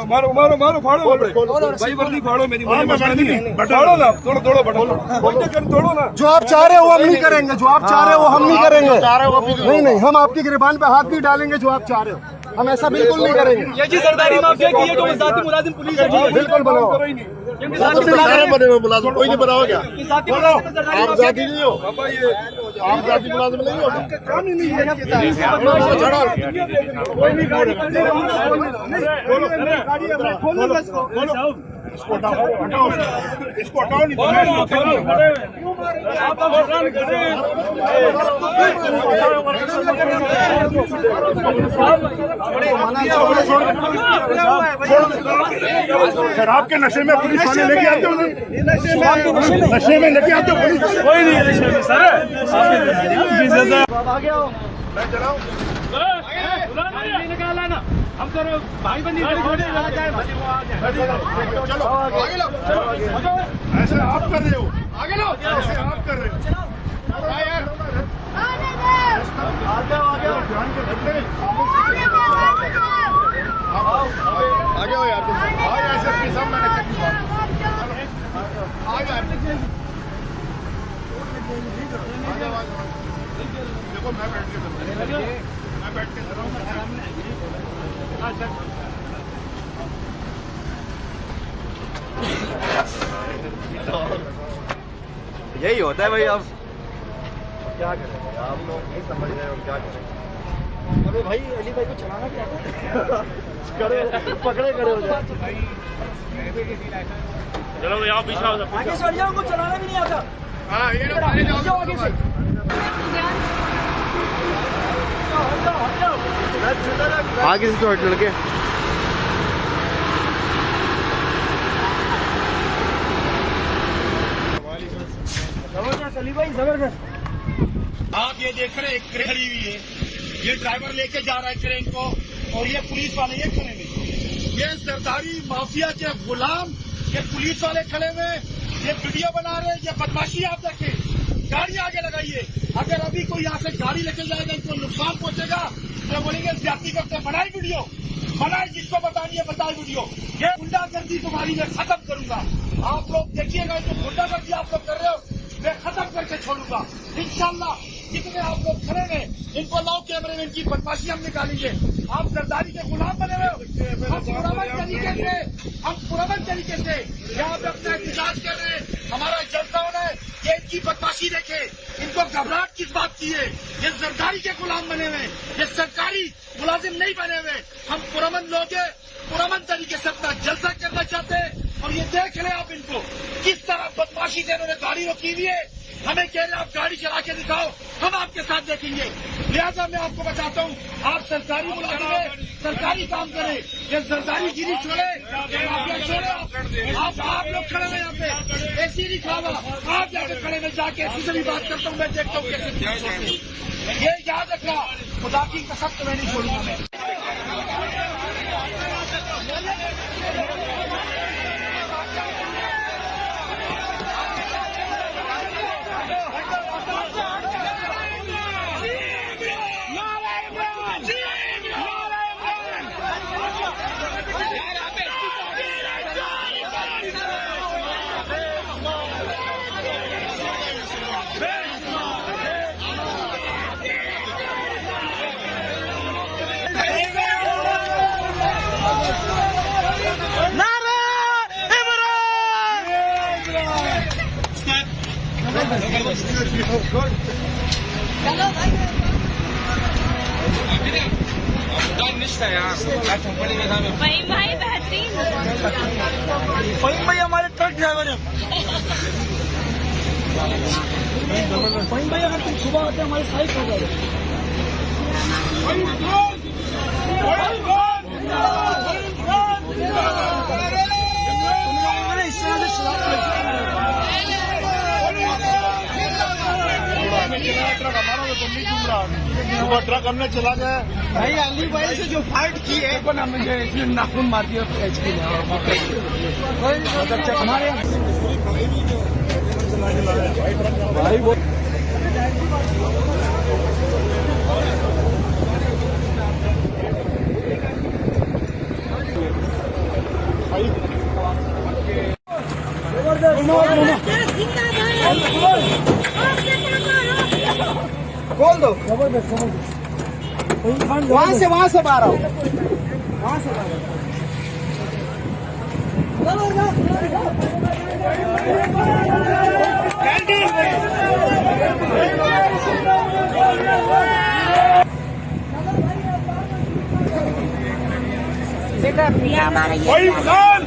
मारो मारो मारो फाड़ो भाई वर्दी फाड़ो मेरी फाड़ो ना तोड़ो तोड़ो ना। जो आप चाह रहे हो वो हम नहीं करेंगे, जो आप चाह रहे हो वो हम नहीं करेंगे। नहीं हम आपकी गिरबान पे हाथ नहीं डालेंगे जो आप चाह रहे हो, हम ऐसा बिल्कुल नहीं करेंगे। ये जी सरदारी माफिया की है जो जाती मुलाजिम पुलिस है, बिल्कुल बनाओ। सारे बने हुए मुलाजिम, कोई नहीं बना हो क्या? आप जाति नहीं हो, आप जाति मुलाजिम नहीं हो, काम ही नहीं है। इसको हटाओ नहीं शराब के नशे में पुलिस वाले लेके आते हो, नशे में लेके आते हो पुलिस, कोई नहीं नशे में सर। आ गया मैं चलाऊं निकाला ना हम तो भाई बंदी आ जाए चलो आगे लो, ऐसे आप कर रहे हो, आगे लो, ऐसे आप कर रहे हो आगे हो यार, ऐसे अपनी सब मैंने देखो मैं बैठ के यही होता है भाई। अब क्या करें आप लोग नहीं समझ रहे हो क्या करें। अरे भाई अली भाई को चलाना क्या करे, पकड़े करे हो जाए। चलो यहाँ पीछे आगे चढ़ जाओ, उनको चलाना भी नहीं आता। हाँ ये लोग आगे जाओ आगे से आगे से तो हट लड़के। जबरदस्त अली भाई जबरदस्त। आप ये देख रहे हैं एक क्रेन खड़ी हुई है, ये ड्राइवर लेके जा रहा है क्रेन को और ये पुलिस वाले ये खड़े हुए, ये सरदारी माफिया के गुलाम, ये पुलिस वाले खड़े हुए, ये वीडियो बना रहे हैं। ये बदमाशी आप देखें, गाड़ी आगे लगाइए। अगर अभी कोई यहाँ से गाड़ी लेके जाएगा इनको नुकसान पहुंचेगा तो बोलेंगे ज्यादती करते, बनाई वीडियो, बनाए, जिसको बतानी है बताए वीडियो। ये गुंडागर्दी तुम्हारी मैं खत्म करूंगा, आप लोग देखिएगा। जो गुंडागर्दी आप लोग कर रहे हो मैं खत्म करके छोड़ूंगा इंशाल्लाह। जितने आप लोग खड़े हैं इनको लाओ कैमरे में, इनकी बदमाशी हम निकालेंगे। आप सरदारी के गुलाम बने हुए हो। हम पुरअमन तरीके से यहाँ पे अपना एहतजाज कर रहे हैं, हमारा जलसा होना है। ये इनकी बदमाशी देखे, इनको घबराहट किस बात की है? ये सरदारी के गुलाम बने हुए, ये सरकारी मुलाजिम नहीं बने हुए। हम पुरअमन लोग हैं, पुरअमन तरीके से अपना जलसा करना चाहते हैं। और ये देख रहे आप इनको किस तरह बदमाशी से इन्होंने गाड़ी रोकी हुई है। हमें कह रहे आप गाड़ी चला के दिखाओ, हम आपके साथ देखेंगे। लिहाजा मैं आपको बताता हूँ, आप सरकारी मुलाजिम है, सरकारी काम करें, ये सरकारी गिरी छोड़े, छोड़े। आप लोग खड़े हैं यहाँ पे, ऐसी नहीं खावा, आप जाके खड़े में जाके ऐसी से भी बात करता हूँ, मैं देखता हूँ कैसे। ये याद रखना, खुदा की कसम तो मैं नहीं छोड़ूंगा मैं। फहीम भाई बेहतरीन, फहीम भाई हमारे ट्रक ड्राइवर है। फहीम भाई अगर तुम सुबह आते हमारे साइड हो जाए। इस तरह से ट्रक हमारा तो तुम नहीं घूम रहा, सुबह ट्रक हमने चला गया भाई। अली भाई से जो फाइट की है वो ना मुझे इसमें नाखून मार दिया हमारे भाई। खोल दो वहां से बाहर आओ वहां से बाहर बेटा प्रिया हमारा ये वहीद खान